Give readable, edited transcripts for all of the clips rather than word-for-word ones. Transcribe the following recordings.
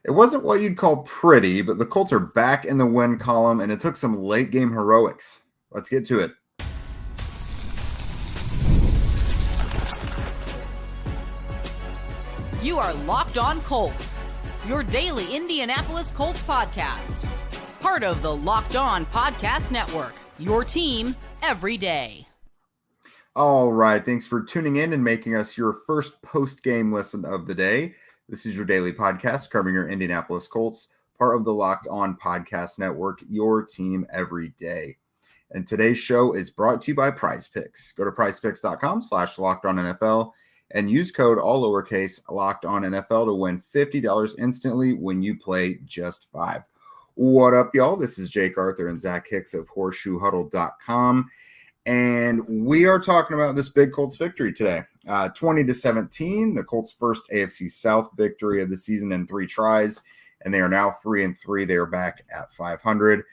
It wasn't what you'd call pretty, but the Colts are back in the win column, and it took some late game heroics. Let's get to it. You are Locked On Colts, your daily Indianapolis Colts podcast. Part of the Locked On Podcast Network, your team every day. All right, thanks for tuning in and making us your first post-game listen of the day. This is your daily podcast covering your Indianapolis Colts, part of the Locked On Podcast Network, your team every day. And today's show is brought to you by Prize Picks. Go to prizepicks.com/LockedOnNFL and use code all lowercase LockedOnNFL to win $50 instantly when you play just $5. What up, y'all? This is Jake Arthur and Zach Hicks of horseshoehuddle.com. And we are talking about this big Colts victory today. 20-17, the Colts' first AFC South victory of the season in 3 tries, and they are now 3-3. They are back at 500.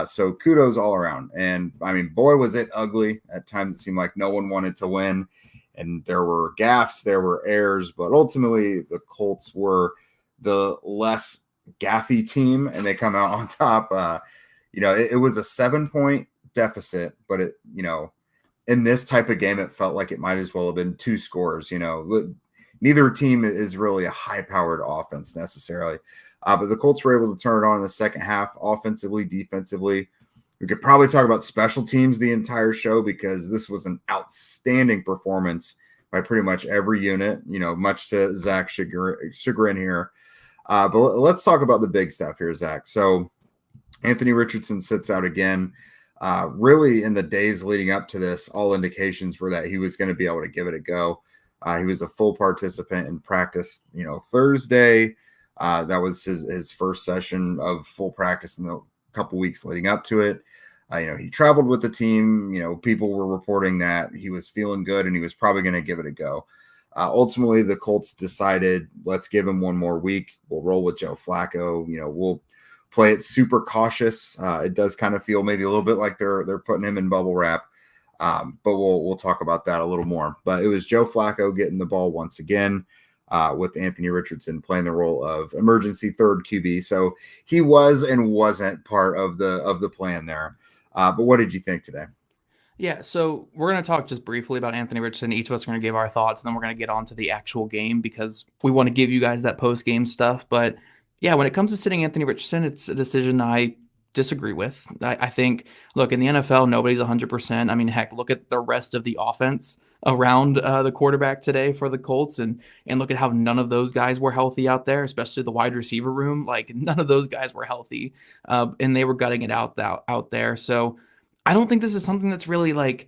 So kudos all around. And I mean, boy, was it ugly. At times it seemed like no one wanted to win, and there were gaffes, there were errors, but ultimately the Colts were the less gaffy team, and they come out on top. It was a 7-point deficit, but in this type of game, it felt like it might as well have been 2 scores. Neither team is really a high-powered offense necessarily, but the Colts were able to turn it on in the second half, offensively, defensively. We could probably talk about special teams the entire show because this was an outstanding performance by pretty much every unit, much to Zach's chagrin here. But let's talk about the big stuff here, Zach. So Anthony Richardson sits out again. Really, in the days leading up to this, all indications were that he was going to be able to give it a go. He was a full participant in practice, Thursday. That was his first session of full practice in the couple weeks leading up to it. He traveled with the team. People were reporting that he was feeling good and he was probably going to give it a go. Ultimately, the Colts decided, let's give him one more week. We'll roll with Joe Flacco. We'll play it super cautious. It does kind of feel maybe a little bit like they're putting him in bubble wrap, but we'll talk about that a little more. But it was Joe Flacco getting the ball once again, with Anthony Richardson playing the role of emergency third QB. So he was and wasn't part of the plan there. But what did you think today? Yeah, so we're going to talk just briefly about Anthony Richardson. Each of us are going to give our thoughts, and then we're going to get on to the actual game because we want to give you guys that post-game stuff. But yeah, when it comes to sitting Anthony Richardson, it's a decision I disagree with. I think, look, in the NFL, nobody's 100%. I mean, heck, look at the rest of the offense around the quarterback today for the Colts, and look at how none of those guys were healthy out there, especially the wide receiver room. Like, none of those guys were healthy, and they were gutting it out there. So I don't think this is something that's really like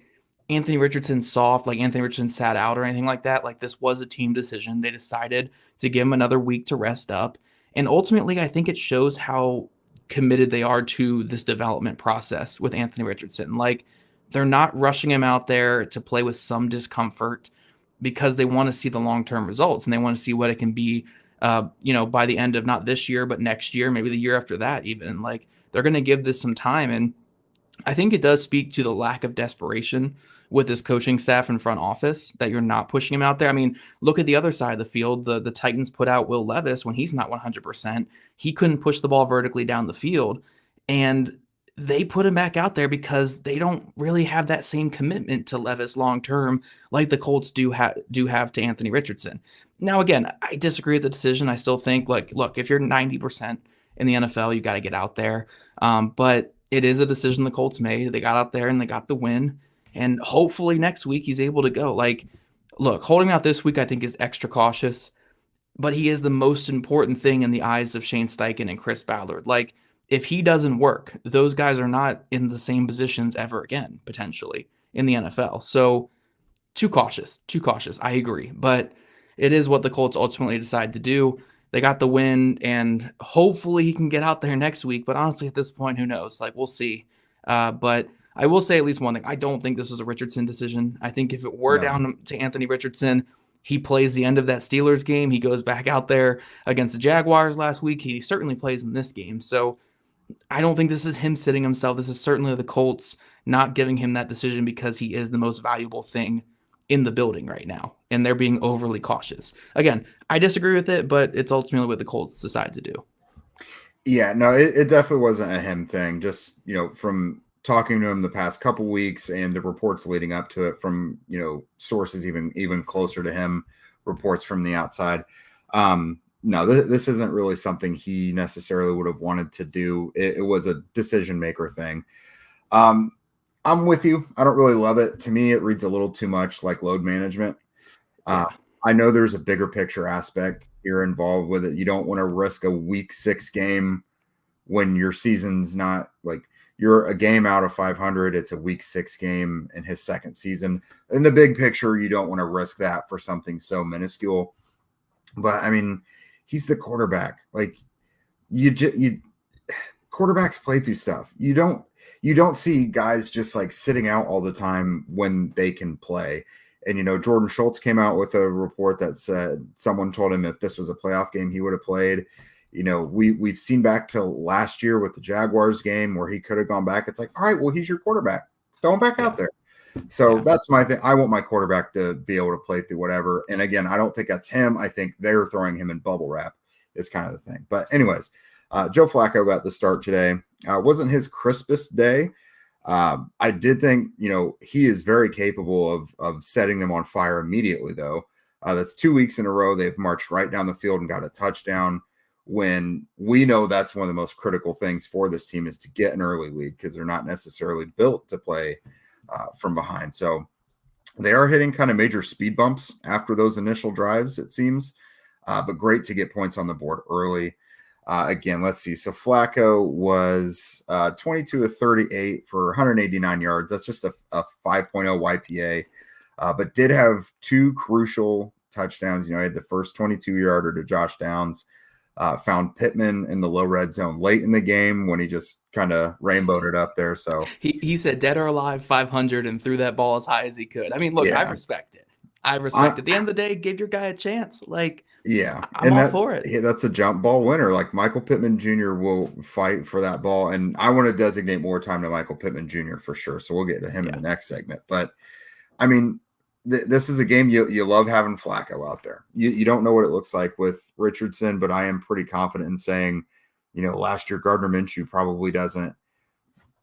Anthony Richardson soft, like Anthony Richardson sat out or anything like that. Like, this was a team decision. They decided to give him another week to rest up. And ultimately, I think it shows how committed they are to this development process with Anthony Richardson. Like, they're not rushing him out there to play with some discomfort because they want to see the long-term results and they want to see what it can be, by the end of not this year, but next year, maybe the year after that even. Like, they're going to give this some time. And I think it does speak to the lack of desperation with this coaching staff and front office that you're not pushing him out there. I mean, look at the other side of the field. The Titans put out Will Levis when he's not 100%. He couldn't push the ball vertically down the field, and they put him back out there because they don't really have that same commitment to Levis long-term like the Colts do have to Anthony Richardson. Now, again, I disagree with the decision. I still think, like, look, if you're 90% in the NFL, you got to get out there. But it is a decision the Colts made. They got out there and they got the win. And hopefully next week he's able to go. Like, look, holding out this week I think is extra cautious, but he is the most important thing in the eyes of Shane Steichen and Chris Ballard. Like, if he doesn't work, those guys are not in the same positions ever again, potentially, in the NFL. So too cautious. I agree. But it is what the Colts ultimately decide to do. They got the win, and hopefully he can get out there next week. But honestly, at this point, who knows? Like, we'll see. But I will say at least one thing. I don't think this was a Richardson decision. I think if it were down to Anthony Richardson, he plays the end of that Steelers game. He goes back out there against the Jaguars last week. He certainly plays in this game. So I don't think this is him sitting himself. This is certainly the Colts not giving him that decision because he is the most valuable thing in the building right now, and they're being overly cautious. Again, I disagree with it, but it's ultimately what the Colts decide to do. Yeah, no, it definitely wasn't a him thing. Just, from talking to him the past couple weeks and the reports leading up to it from, sources even closer to him, reports from the outside. No, this isn't really something he necessarily would have wanted to do. It was a decision maker thing. I'm with you. I don't really love it. To me, it reads a little too much like load management. I know there's a bigger picture aspect here involved with it. You don't want to risk a week 6 game when your season's not like you're a game out of 500. It's a week 6 game in his second season. In the big picture, you don't want to risk that for something so minuscule. But I mean, he's the quarterback. Like you quarterbacks play through stuff. You don't see guys just like sitting out all the time when they can play. And, Jordan Schultz came out with a report that said someone told him if this was a playoff game, he would have played. We've seen back to last year with the Jaguars game where he could have gone back. It's like, all right, well, he's your quarterback. Throw him back out there. So that's my thing. I want my quarterback to be able to play through whatever. And again, I don't think that's him. I think they're throwing him in bubble wrap is kind of the thing. But anyways, Joe Flacco got the start today. Wasn't his crispest day. I did think, he is very capable of setting them on fire immediately, though. That's 2 weeks in a row. They've marched right down the field and got a touchdown when we know that's one of the most critical things for this team is to get an early lead because they're not necessarily built to play from behind. So they are hitting kind of major speed bumps after those initial drives, it seems, but great to get points on the board early. Again, let's see. So Flacco was 22 of 38 for 189 yards. That's just a 5.0 YPA, but did have 2 crucial touchdowns. He had the first 22-yarder to Josh Downs, found Pittman in the low red zone late in the game when he just kind of rainbowed it up there. So he said dead or alive 500 and threw that ball as high as he could. I mean, look, I respect it. At the end of the day, give your guy a chance. Like, I'm all for it. Yeah, that's a jump ball winner. Like Michael Pittman Jr. will fight for that ball. And I want to designate more time to Michael Pittman Jr. for sure. So we'll get to him in the next segment. But I mean, this is a game you love having Flacco out there. You don't know what it looks like with Richardson, but I am pretty confident in saying, last year Gardner Minshew probably doesn't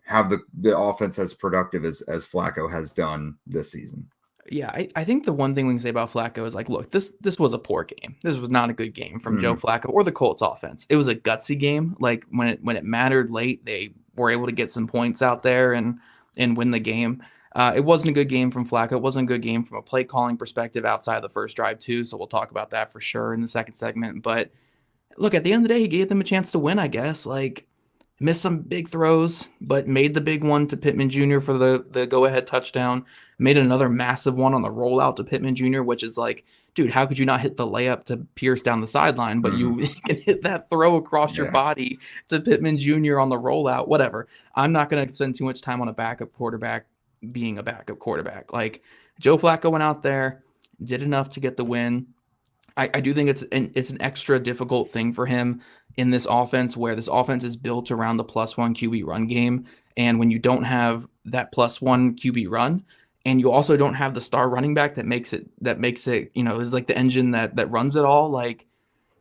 have the offense as productive as Flacco has done this season. Yeah, I think the one thing we can say about Flacco is like, look, this was a poor game. This was not a good game from Joe Flacco or the Colts offense. It was a gutsy game. Like when it mattered late, they were able to get some points out there and win the game. It wasn't a good game from Flacco. It wasn't a good game from a play calling perspective outside of the first drive too. So we'll talk about that for sure in the second segment. But look, at the end of the day, he gave them a chance to win, I guess. Like missed some big throws, but made the big one to Pittman Jr. for the go-ahead touchdown. Made another massive one on the rollout to Pittman Jr., which is like, dude, how could you not hit the layup to Pierce down the sideline, but you can hit that throw across your body to Pittman Jr. on the rollout, whatever. I'm not going to spend too much time on a backup quarterback being a backup quarterback. Like Joe Flacco went out there, did enough to get the win. I do think it's an extra difficult thing for him in this offense where this offense is built around the +1 QB run game. And when you don't have that +1 QB run, and you also don't have the star running back that makes it, is like the engine that runs it all. Like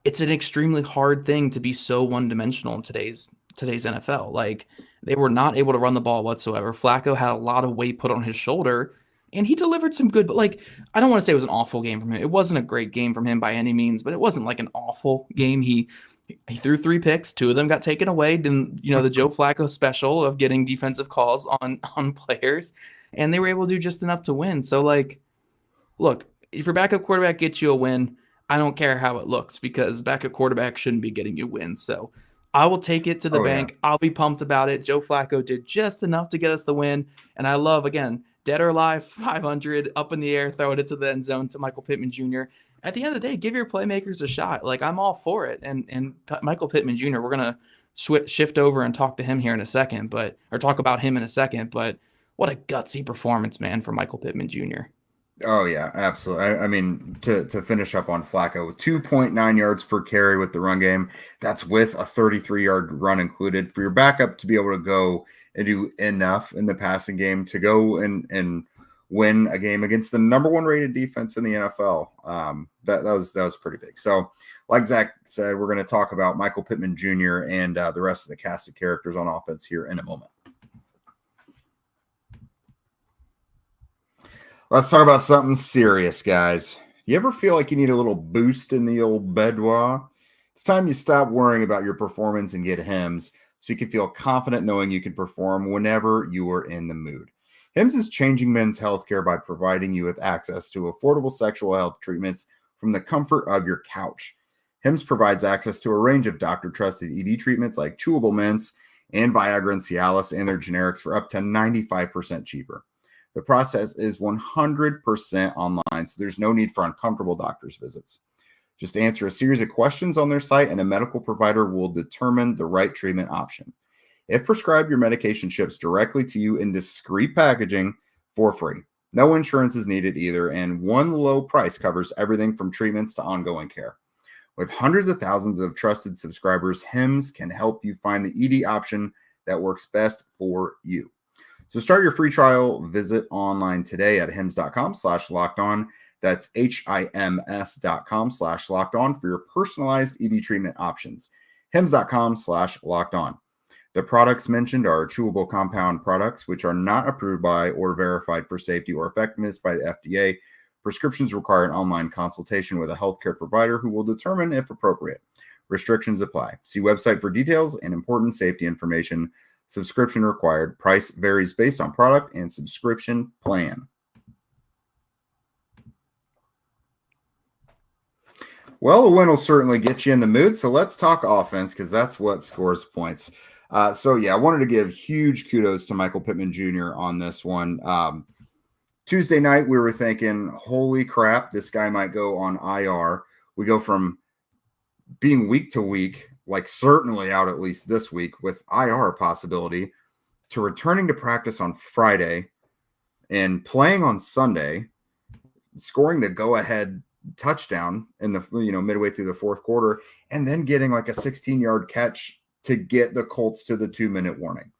it's an extremely hard thing to be so one-dimensional in today's NFL. Like they were not able to run the ball whatsoever. Flacco had a lot of weight put on his shoulder and he delivered some good, but like, I don't want to say it was an awful game from him. It wasn't a great game from him by any means, but it wasn't like an awful game. He threw 3 picks. 2 of them got taken away. Then, the Joe Flacco special of getting defensive calls on players. And they were able to do just enough to win. So, like, look, if your backup quarterback gets you a win, I don't care how it looks because backup quarterback shouldn't be getting you wins. So I will take it to the bank. I'll be pumped about it. Joe Flacco did just enough to get us the win. And I love, again, dead or alive, 500, up in the air, throw it into the end zone to Michael Pittman Jr. At the end of the day, give your playmakers a shot. Like, I'm all for it. And Michael Pittman Jr., we're going to shift over and talk to him here in a second, or talk about him in a second. But what a gutsy performance, man, from Michael Pittman Jr. Oh, yeah, absolutely. I mean, to finish up on Flacco, 2.9 yards per carry with the run game. That's with a 33-yard run included. For your backup to be able to go and do enough in the passing game to go and win a game against the number one rated defense in the NFL. That was pretty big. So like Zach said, we're going to talk about Michael Pittman Jr. and the rest of the cast of characters on offense here in a moment. Let's talk about something serious, guys. You ever feel like you need a little boost in the old boudoir? It's time you stop worrying about your performance and get Hims so you can feel confident knowing you can perform whenever you are in the mood. Hims is changing men's healthcare by providing you with access to affordable sexual health treatments from the comfort of your couch. Hims provides access to a range of doctor-trusted ED treatments like chewable mints and Viagra and Cialis and their generics for up to 95% cheaper. The process is 100% online, so there's no need for uncomfortable doctor's visits. Just answer a series of questions on their site, and a medical provider will determine the right treatment option. If prescribed, your medication ships directly to you in discreet packaging for free. No insurance is needed either, and one low price covers everything from treatments to ongoing care. With hundreds of thousands of trusted subscribers, Hims can help you find the ED option that works best for you. So start your free trial. Visit online today at hims.com/lockedon. That's HIMS.com/lockedon for your personalized ED treatment options. hims.com/lockedon. The products mentioned are chewable compound products, which are not approved by or verified for safety or effectiveness by the FDA. Prescriptions require an online consultation with a healthcare provider who will determine if appropriate. Restrictions apply. See website for details and important safety information. Subscription required. Price varies based on product and subscription plan. Well, a win will certainly get you in the mood. So let's talk offense because that's what scores points. I wanted to give huge kudos to Michael Pittman Jr. on this one. Tuesday night, we were thinking, holy crap, this guy might go on IR. We go from being week to week, like certainly out at least this week with IR possibility, to returning to practice on Friday and playing on Sunday, scoring the go-ahead touchdown in the midway through the fourth quarter, and then getting like a 16-yard catch to get the Colts to the 2-minute warning.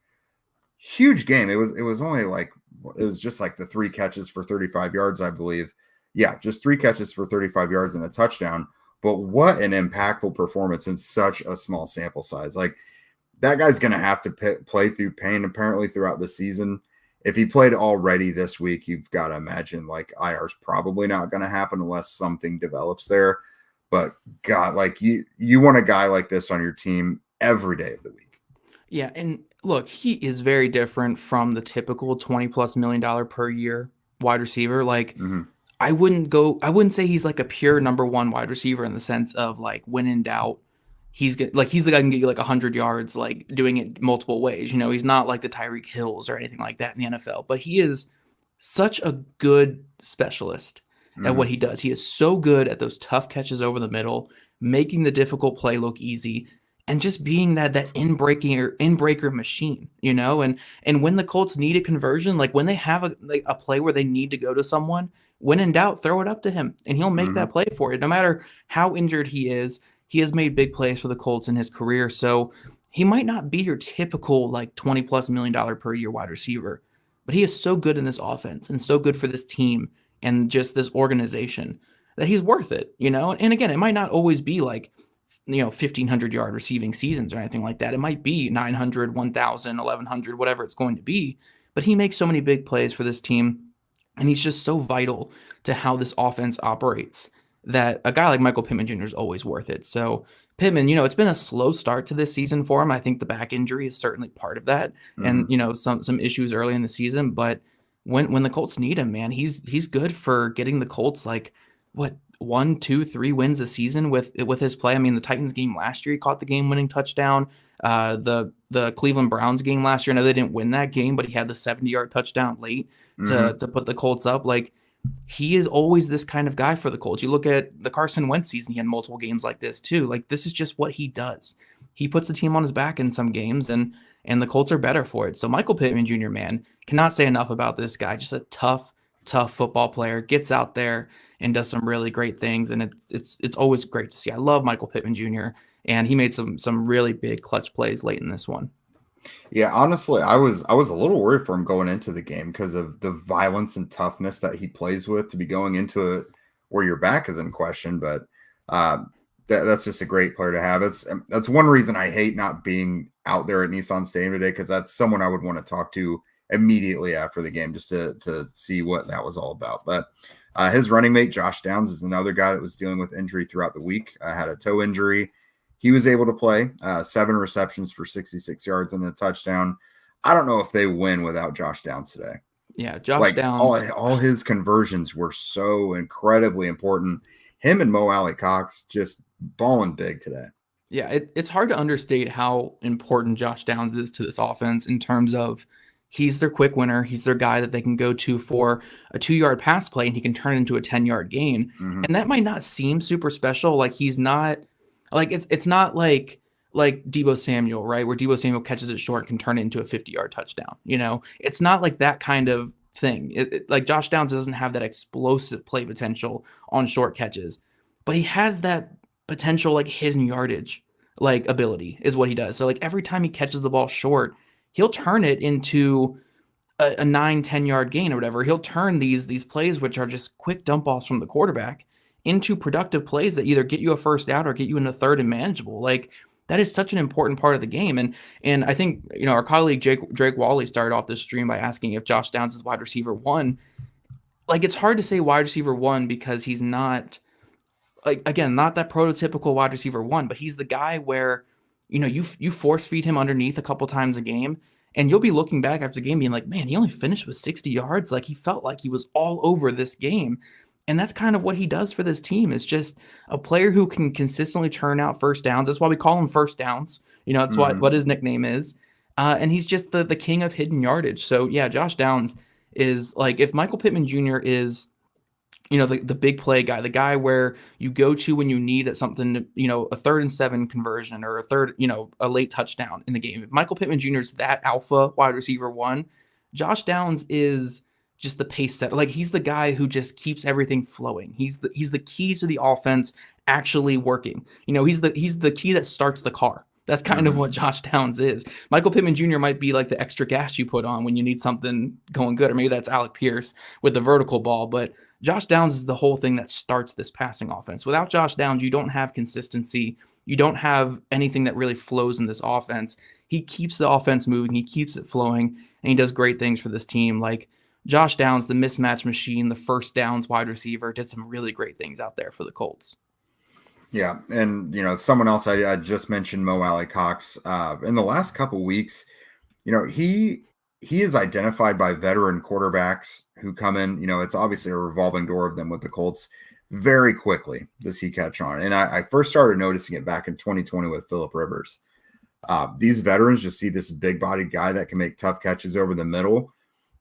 Huge game. It was just like the 3 catches for 35 yards, I believe. Yeah, just 3 catches for 35 yards and a touchdown. But what an impactful performance in such a small sample size. Like, that guy's going to have to play through pain apparently throughout the season. If he played already this week, you've got to imagine like IR's probably not going to happen unless something develops there. But God, like you want a guy like this on your team every day of the week. Yeah, and look, he is very different from the typical $20+ million per year wide receiver. Like, I wouldn't say he's like a pure number one wide receiver in the sense of like when in doubt, he's the guy who can get you like 100 yards, like doing it multiple ways. He's not like the Tyreek Hills or anything like that in the NFL, but he is such a good specialist at what he does. He is so good at those tough catches over the middle, making the difficult play look easy, and just being that in-breaker machine, and when the Colts need a conversion, like when they have a play where they need to go to someone, when in doubt, throw it up to him and he'll make that play for it. No matter how injured he is, he has made big plays for the Colts in his career. So he might not be your typical like $20+ million per year wide receiver, but he is so good in this offense and so good for this team and just this organization that he's worth it, And again, it might not always be like, 1,500 yard receiving seasons or anything like that. It might be 900, 1,000, 1,100, whatever it's going to be. But he makes so many big plays for this team. And he's just so vital to how this offense operates that a guy like Michael Pittman Jr. is always worth it. So Pittman, it's been a slow start to this season for him. I think the back injury is certainly part of that. And, some issues early in the season. But when the Colts need him, man, he's good for getting the Colts like, 1, 2, 3 wins a season with his play. I mean, the Titans game last year, he caught the game-winning touchdown. The Cleveland Browns game last year, I know they didn't win that game, but he had the 70-yard touchdown late to put the Colts up. Like, he is always this kind of guy for the Colts. You look at the Carson Wentz season, he had multiple games like this too. Like, this is just what he does. He puts the team on his back in some games, and the Colts are better for it. So Michael Pittman Jr., man, cannot say enough about this guy. Just a tough football player, gets out there and does some really great things, and it's always great to see. I love Michael Pittman Jr., and he made some really big clutch plays late in this one. Yeah, honestly, I was a little worried for him going into the game because of the violence and toughness that he plays with to be going into it where your back is in question. But uh, that's just a great player to have. That's one reason I hate not being out there at Nissan Stadium today, because that's someone I would want to talk to immediately after the game just to see what that was all about. But his running mate Josh Downs is another guy that was dealing with injury throughout the week. Had a toe injury. He was able to play 7 receptions for 66 yards and a touchdown. I don't know if they win without Josh Downs today. Yeah, Josh Downs. All his conversions were so incredibly important. Him and Mo Alley Cox just balling big today. Yeah, it's hard to understate how important Josh Downs is to this offense in terms of he's their quick winner. He's their guy that they can go to for a 2-yard pass play, and he can turn it into a 10-yard gain. Mm-hmm. And that might not seem super special. Like he's not like it's not like Deebo Samuel, right? Where Deebo Samuel catches it short and can turn it into a 50-yard touchdown. You know, it's not like that kind of thing. Like Josh Downs doesn't have that explosive play potential on short catches, but he has that potential like hidden yardage like ability is what he does. So like every time he catches the ball short, he'll turn it into a 9-10 yard gain or whatever. He'll turn these plays, which are just quick dump offs from the quarterback, into productive plays that either get you a first down or get you into third and manageable. Like that is such an important part of the game. And I think, you know, our colleague Drake Wally started off this stream by asking if Josh Downs is wide receiver 1. Like it's hard to say wide receiver 1 because he's not, like, again, not that prototypical wide receiver 1, but he's the guy where, you know, you force feed him underneath a couple times a game, and you'll be looking back after the game being like, man, he only finished with 60 yards. Like he felt like he was all over this game. And that's kind of what he does for this team, is just a player who can consistently churn out first downs. That's why we call him first downs. You know, that's what his nickname is. And he's just the king of hidden yardage. So yeah, Josh Downs is like, if Michael Pittman Jr. is, you know, the big play guy, the guy where you go to when you need something, you know, a 3rd and 7 conversion or a late touchdown in the game. If Michael Pittman Jr. is that alpha wide receiver 1, Josh Downs is just the pace setter. Like he's the guy who just keeps everything flowing. He's the key to the offense actually working. You know, he's the key that starts the car. That's kind of what Josh Downs is. Michael Pittman Jr. might be like the extra gas you put on when you need something going good, or maybe that's Alec Pierce with the vertical ball, but Josh Downs is the whole thing that starts this passing offense. Without Josh Downs, you don't have consistency. You don't have anything that really flows in this offense. He keeps the offense moving. He keeps it flowing, and he does great things for this team. Like Josh Downs, the mismatch machine, the first downs wide receiver, did some really great things out there for the Colts. Yeah, and, you know, someone else I just mentioned, Mo Alley Cox. In the last couple weeks, you know, he is identified by veteran quarterbacks who come in. You know, it's obviously a revolving door of them with the Colts. Very quickly does he catch on. And I first started noticing it back in 2020 with Phillip Rivers. These veterans just see this big-bodied guy that can make tough catches over the middle.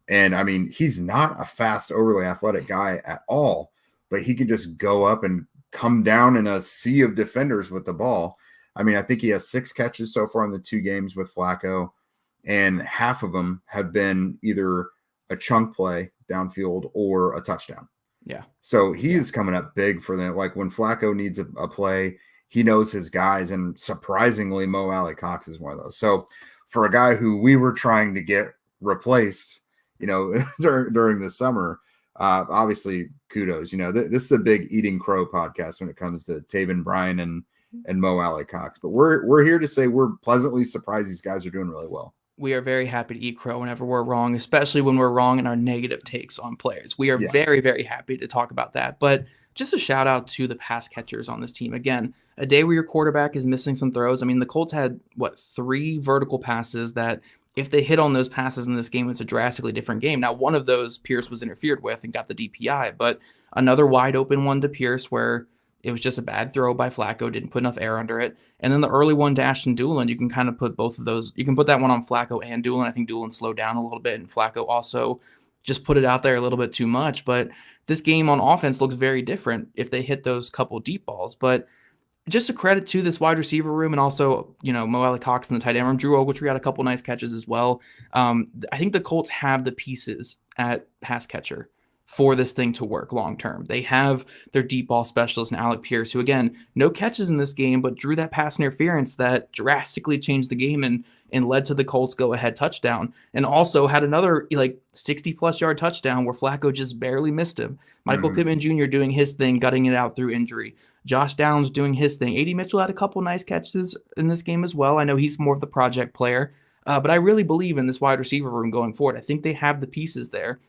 And, I mean, he's not a fast, overly athletic guy at all, but he can just go up and come down in a sea of defenders with the ball. I mean, I think he has 6 catches so far in the 2 games with Flacco, and half of them have been either a chunk play downfield or a touchdown. Yeah. So he is coming up big for them. Like when Flacco needs a play, he knows his guys, and surprisingly, Mo Alley Cox is one of those. So for a guy who we were trying to get replaced, you know, during the summer, obviously kudos. You know, this is a big Eating Crow podcast when it comes to Taven Bryan and Mo Alley Cox. But we're here to say we're pleasantly surprised these guys are doing really well. We are very happy to eat crow whenever we're wrong, especially when we're wrong in our negative takes on players. We are very, very happy to talk about that. But just a shout out to the pass catchers on this team. Again, a day where your quarterback is missing some throws. I mean, the Colts had 3 vertical passes that, if they hit on those passes in this game, it's a drastically different game. Now, one of those Pierce was interfered with and got the DPI, but another wide open one to Pierce where it was just a bad throw by Flacco, didn't put enough air under it. And then the early one to Ashton Dulin, you can kind of put both of those. You can put that one on Flacco and Dulin. I think Dulin slowed down a little bit, and Flacco also just put it out there a little bit too much. But this game on offense looks very different if they hit those couple deep balls. But just a credit to this wide receiver room, and also, you know, Mo Alley Cox in the tight end room. Drew Ogletree had a couple nice catches as well. I think the Colts have the pieces at pass catcher for this thing to work long term. They have their deep ball specialist in Alec Pierce, who again, no catches in this game, but drew that pass interference that drastically changed the game and led to the Colts go ahead touchdown, and also had another like 60 plus yard touchdown where Flacco just barely missed him. Michael Pittman Jr. doing his thing, gutting it out through injury. Josh Downs doing his thing. A.D. Mitchell had a couple nice catches in this game as well. I know he's more of the project player, but I really believe in this wide receiver room going forward. I think they have the pieces there.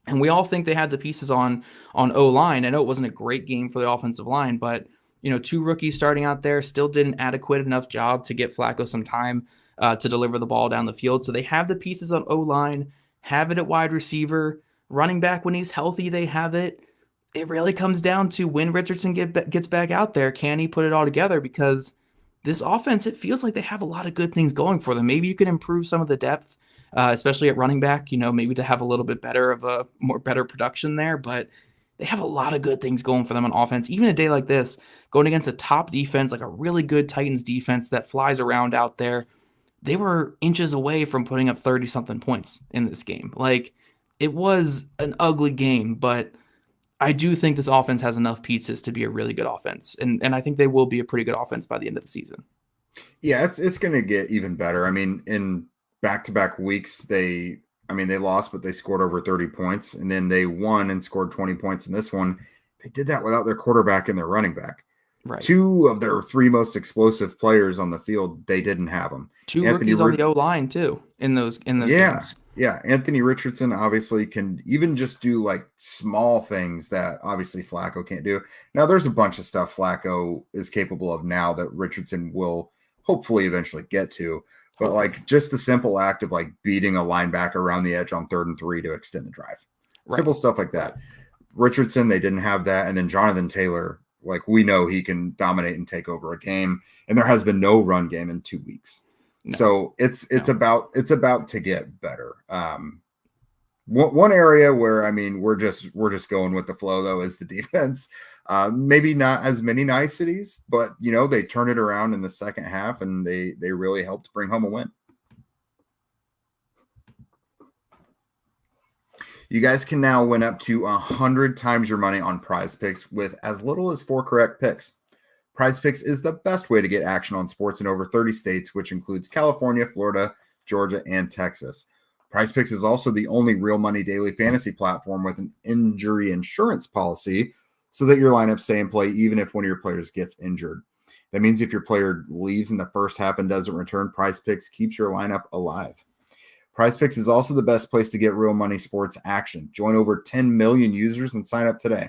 And we all think they had the pieces on O-line. I know it wasn't a great game for the offensive line, but, you know, 2 rookies starting out there still did an adequate enough job to get Flacco some time to deliver the ball down the field. So they have the pieces on O-line, have it at wide receiver, running back when he's healthy, they have it. It really comes down to when Richardson gets back out there, can he put it all together? Because this offense, it feels like they have a lot of good things going for them. Maybe you can improve some of the depth, especially at running back, you know, maybe to have a little bit better of a better production there, but they have a lot of good things going for them on offense. Even a day like this, going against a top defense, like a really good Titans defense that flies around out there, they were inches away from putting up 30-something points in this game. Like, it was an ugly game, but I do think this offense has enough pieces to be a really good offense. And I think they will be a pretty good offense by the end of the season. Yeah, it's going to get even better. I mean, in back-to-back weeks, they lost, but they scored over 30 points. And then they won and scored 20 points in this one. They did that without their quarterback and their running back. Right. 2 of their 3 most explosive players on the field, they didn't have them. 2 rookies on the O-line, too, in those games. Yeah, Anthony Richardson obviously can even just do like small things that obviously Flacco can't do. Now, there's a bunch of stuff Flacco is capable of now that Richardson will hopefully eventually get to. But like just the simple act of like beating a linebacker around the edge on 3rd and 3 to extend the drive. Right. Simple stuff like that. Richardson, they didn't have that. And then Jonathan Taylor, like we know he can dominate and take over a game. And there has been no run game in 2 weeks. No. So it's about to get better. One area where, I mean, we're just going with the flow though is the defense. Maybe not as many niceties, but you know, they turned it around in the second half and they really helped bring home a win. You guys can now win up to 100 times your money on Prize Picks with as little as 4 correct picks. Prize Picks is the best way to get action on sports in over 30 states, which includes California, Florida, Georgia, and Texas. Prize Picks is also the only real money daily fantasy platform with an injury insurance policy so that your lineups stay in play even if one of your players gets injured. That means if your player leaves in the first half and doesn't return, Prize Picks keeps your lineup alive. Prize Picks is also the best place to get real money sports action. Join over 10 million users and sign up today.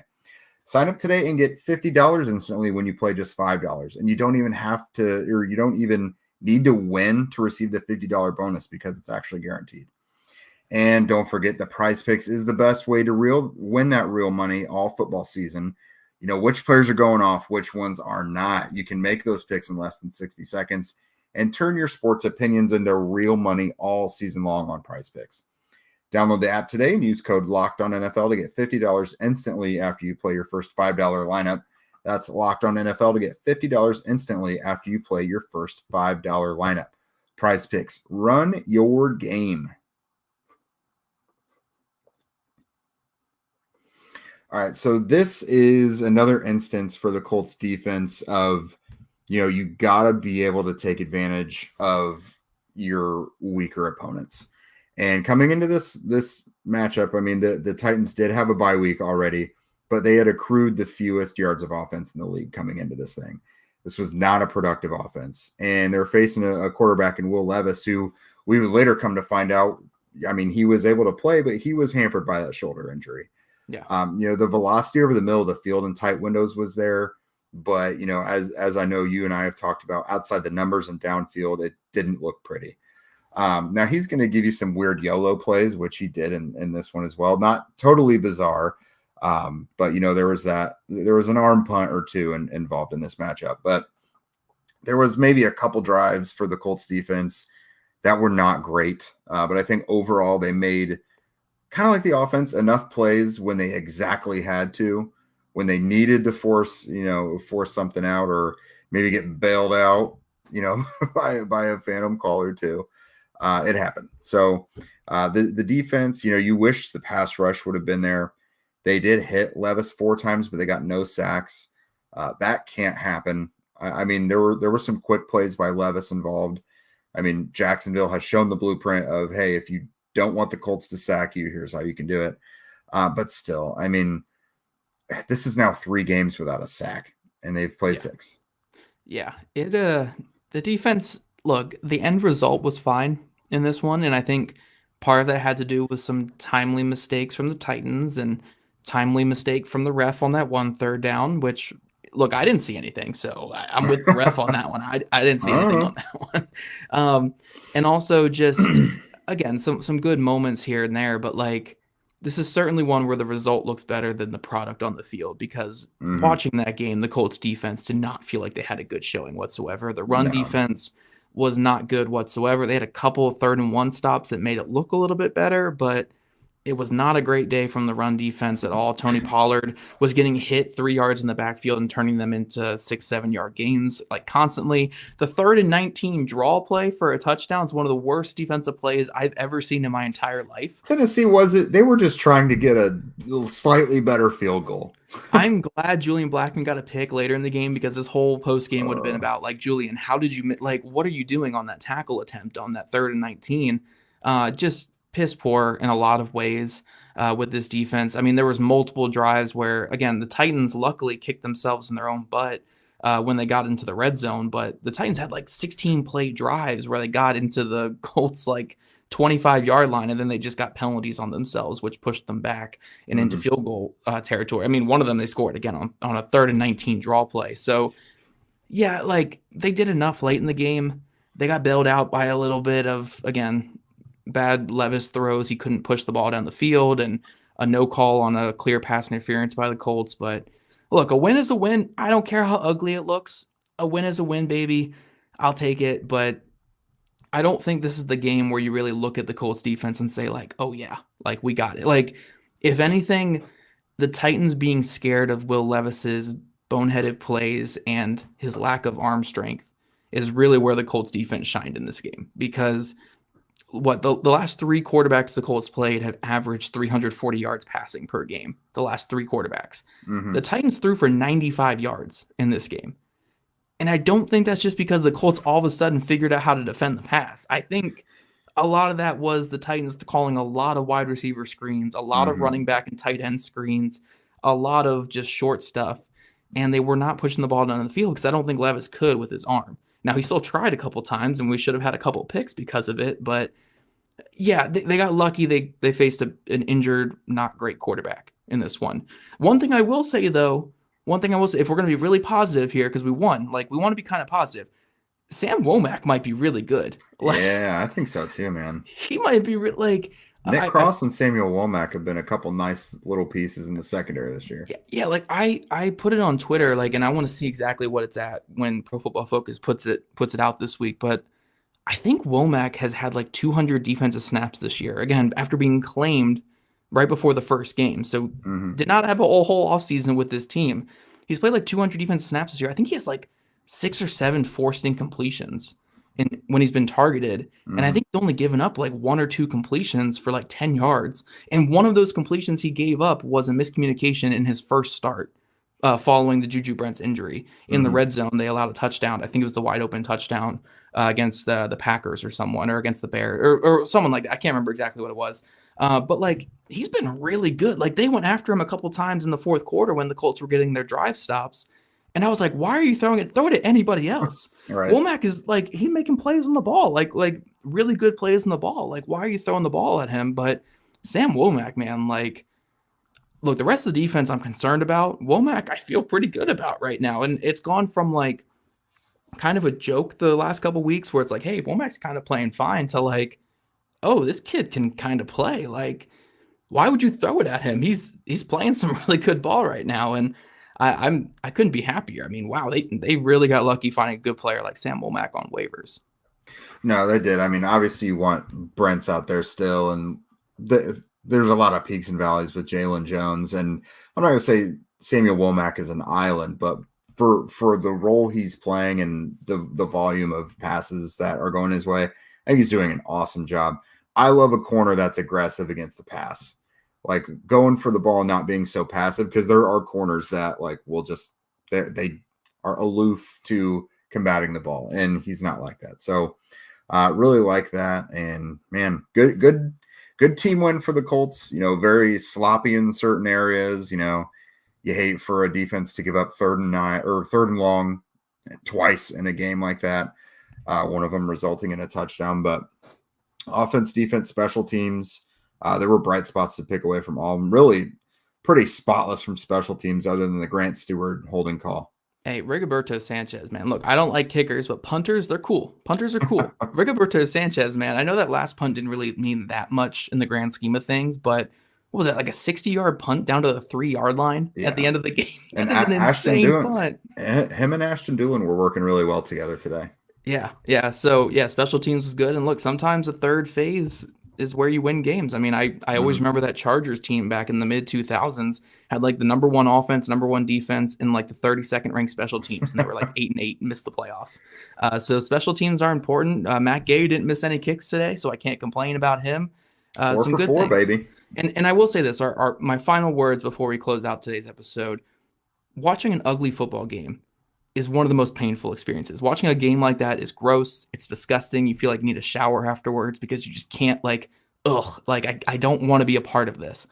Sign up today and get $50 instantly when you play just $5. And you don't even have to, or you don't even need to win to receive the $50 bonus because it's actually guaranteed. And don't forget the Prize Picks is the best way to win that real money all football season. You know, which players are going off, which ones are not. You can make those picks in less than 60 seconds and turn your sports opinions into real money all season long on Prize Picks. Download the app today and use code LOCKEDONNFL to get $50 instantly after you play your first $5 lineup. That's LOCKEDONNFL to get $50 instantly after you play your first $5 lineup. Prize Picks, run your game. All right, so this is another instance for the Colts defense of, you know, you got to be able to take advantage of your weaker opponents. And coming into this matchup, I mean, the Titans did have a bye week already, but they had accrued the fewest yards of offense in the league coming into this thing. This was not a productive offense. And they're facing a quarterback in Will Levis, who we would later come to find out, I mean, he was able to play, but he was hampered by that shoulder injury. Yeah. You know, the velocity over the middle of the field and tight windows was there. But, you know, as I know you and I have talked about, outside the numbers and downfield, it didn't look pretty. Now he's going to give you some weird YOLO plays, which he did in this one as well. Not totally bizarre, but you know there was an arm punt or two involved in this matchup. But there was maybe a couple drives for the Colts defense that were not great. But I think overall they made, kind of like the offense, enough plays when they exactly had to, when they needed to force something out or maybe get bailed out, you know, by a phantom call or two. It happened. So the defense, you know, you wish the pass rush would have been there. They did hit Levis 4 times, but they got no sacks. That can't happen. I mean, there were some quick plays by Levis involved. I mean, Jacksonville has shown the blueprint of, hey, if you don't want the Colts to sack you, here's how you can do it. But still, I mean, this is now 3 games without a sack, and they've played 6. Yeah, the defense, look, the end result was fine in this one, and I think part of that had to do with some timely mistakes from the Titans and timely mistake from the ref on that 1 3rd down, which, look, I didn't see anything, so I'm with the ref on that one. I didn't see anything on that one. And also just, again, some good moments here and there, but like, this is certainly one where the result looks better than the product on the field, because watching that game, the Colts defense did not feel like they had a good showing whatsoever. The run defense was not good whatsoever. They had a couple of 3rd and 1 stops that made it look a little bit better, but it was not a great day from the run defense at all. Tony Pollard was getting hit 3 yards in the backfield and turning them into 6-7 yard gains like constantly. The 3rd and 19 draw play for a touchdown is one of the worst defensive plays I've ever seen in my entire life. Tennessee they were just trying to get a slightly better field goal. I'm glad Julian Blackman got a pick later in the game, because this whole post game would have been about, like, Julian, how did you, like, what are you doing on that tackle attempt on that 3rd and 19? Just piss poor in a lot of ways with this defense. I mean, there was multiple drives where, again, the Titans luckily kicked themselves in their own butt when they got into the red zone, but the Titans had like 16 play drives where they got into the Colts like 25-yard line, and then they just got penalties on themselves, which pushed them back and into field goal territory. I mean, one of them they scored again on a 3rd and 19 draw play. So yeah, like, they did enough late in the game. They got bailed out by a little bit of, again, bad Levis throws. He couldn't push the ball down the field, and a no call on a clear pass interference by the Colts. But look, a win is a win. I don't care how ugly it looks. A win is a win, baby. I'll take it. But I don't think this is the game where you really look at the Colts defense and say, like, oh yeah, like, we got it. Like, if anything, the Titans being scared of Will Levis's boneheaded plays and his lack of arm strength is really where the Colts defense shined in this game, because the last 3 quarterbacks the Colts played have averaged 340 yards passing per game. The last 3 quarterbacks. The Titans threw for 95 yards in this game. And I don't think that's just because the Colts all of a sudden figured out how to defend the pass. I think a lot of that was the Titans calling a lot of wide receiver screens, a lot of running back and tight end screens, a lot of just short stuff. And they were not pushing the ball down the field, because I don't think Levis could with his arm. Now, he still tried a couple times, and we should have had a couple picks because of it. But yeah, they got lucky. They faced an injured, not great quarterback in this one. One thing I will say, if we're going to be really positive here, because we won, like, we want to be kind of positive, Sam Womack might be really good. Like, yeah, I think so too, man. He might be like, Nick Cross and Samuel Womack have been a couple nice little pieces in the secondary this year. Yeah, like I put it on Twitter, like, and I want to see exactly what it's at when Pro Football Focus puts it out this week. But I think Womack has had like 200 defensive snaps this year. Again, after being claimed right before the first game, so did not have a whole offseason with this team. He's played like 200 defensive snaps this year. I think he has like 6 or 7 forced incompletions when he's been targeted. And I think he's only given up like 1 or 2 completions for like 10 yards. And one of those completions he gave up was a miscommunication in his first start following the Juju Brents injury. In the red zone, they allowed a touchdown. I think it was the wide open touchdown against the Packers or someone, or against the Bears or someone like that. I can't remember exactly what it was. But like, he's been really good. Like, they went after him a couple times in the fourth quarter when the Colts were getting their drive stops. And I was like, why are you throwing it? Throw it at anybody else. Right. Womack is like, he's making plays on the ball, like really good plays on the ball. Like, why are you throwing the ball at him? But Sam Womack, man, like, look, the rest of the defense I'm concerned about. Womack, I feel pretty good about right now. And it's gone from like kind of a joke the last couple weeks where it's like, hey, Womack's kind of playing fine, to like, oh, this kid can kind of play. Like, why would you throw it at him? He's playing some really good ball right now. And I couldn't be happier. I mean, wow, they really got lucky finding a good player like Sam Womack on waivers. No, they did. I mean, obviously you want Brents out there still, and there's a lot of peaks and valleys with Jalen Jones. And I'm not going to say Samuel Womack is an island, but for the role he's playing and the volume of passes that are going his way, I think he's doing an awesome job. I love a corner that's aggressive against the pass. like going for the ball and not being so passive, because there are corners that like will just they are aloof to combating the ball, and he's not like that. So really like that. And man, good team win for the Colts. Very sloppy in certain areas. You hate for a defense to give up 3rd and 9 or 3rd and long twice in a game like that. One of them resulting in a touchdown, but offense, defense, special teams, there were bright spots to pick away from all of them. Really pretty spotless from special teams other than the Grant Stewart holding call. Hey, Rigoberto Sanchez, man. Look, I don't like kickers, but punters, they're cool. Punters are cool. Rigoberto Sanchez, man. I know that last punt didn't really mean that much in the grand scheme of things, but what was that, like a 60-yard punt down to the 3-yard line at the end of the game? That is an insane punt. Him and Ashton Doolin were working really well together today. Yeah. So, special teams was good. And look, sometimes the third phase is where you win games. I mean, I always remember that Chargers team back in the mid-2000s had like the number 1 offense, number 1 defense, and like the 32nd ranked special teams. And they were like 8-8 and missed the playoffs. So special teams are important. Matt Gay didn't miss any kicks today, so I can't complain about him. 4 some for good 4, things. baby. And I will say this, my final words before we close out today's episode: watching an ugly football game is one of the most painful experiences. Watching a game like that is gross. It's disgusting. You feel like you need a shower afterwards because you just can't I don't want to be a part of this.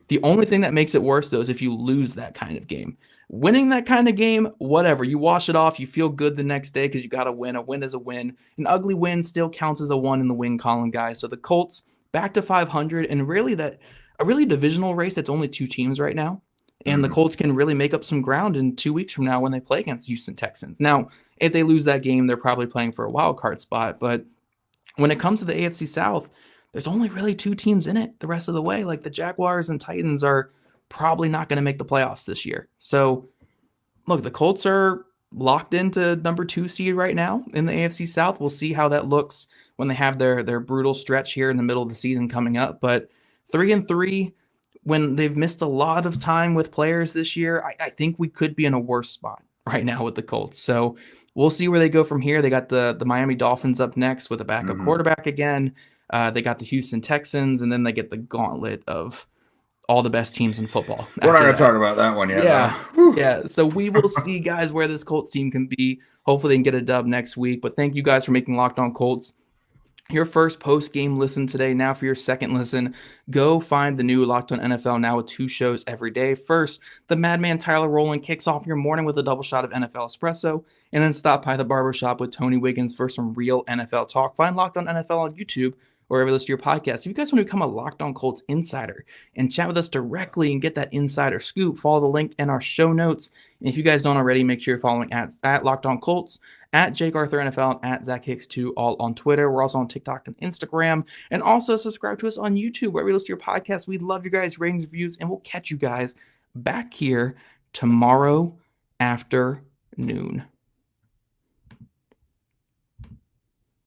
The only thing that makes it worse, though, is if you lose that kind of game. Winning that kind of game, whatever. You wash it off. You feel good the next day because you got to win. A win is a win. An ugly win still counts as a 1 in the win column, guys. So the Colts back to 500, and really a divisional race that's only 2 teams right now. And the Colts can really make up some ground in 2 weeks from now when they play against Houston Texans. Now, if they lose that game, they're probably playing for a wild card spot. But when it comes to the AFC South, there's only really 2 teams in it the rest of the way. Like the Jaguars and Titans are probably not going to make the playoffs this year. So, look, the Colts are locked into number 2 seed right now in the AFC South. We'll see how that looks when they have their brutal stretch here in the middle of the season coming up. But 3-3, when they've missed a lot of time with players this year, I think we could be in a worse spot right now with the Colts. So we'll see where they go from here. They got the Miami Dolphins up next with a backup quarterback again. They got the Houston Texans, and then they get the gauntlet of all the best teams in football. We're not going to talk about that one yet. Yeah. So we will see, guys, where this Colts team can be. Hopefully they can get a dub next week. But thank you guys for making Locked On Colts your first post-game listen today. Now for your second listen, go find the new Locked On NFL now with 2 shows every day. First, the Madman Tyler Rowland kicks off your morning with a double shot of NFL espresso, and then stop by the barbershop with Tony Wiggins for some real NFL talk. Find Locked On NFL on YouTube or wherever you listen to your podcast. If you guys want to become a Locked On Colts insider and chat with us directly and get that insider scoop, follow the link in our show notes. And if you guys don't already, make sure you're following at Locked On Colts, at Jake Arthur NFL, and at Zach Hicks 2, all on Twitter. We're also on TikTok and Instagram. And also subscribe to us on YouTube, wherever you listen to your podcast. We love you guys' ratings, reviews, and we'll catch you guys back here tomorrow afternoon.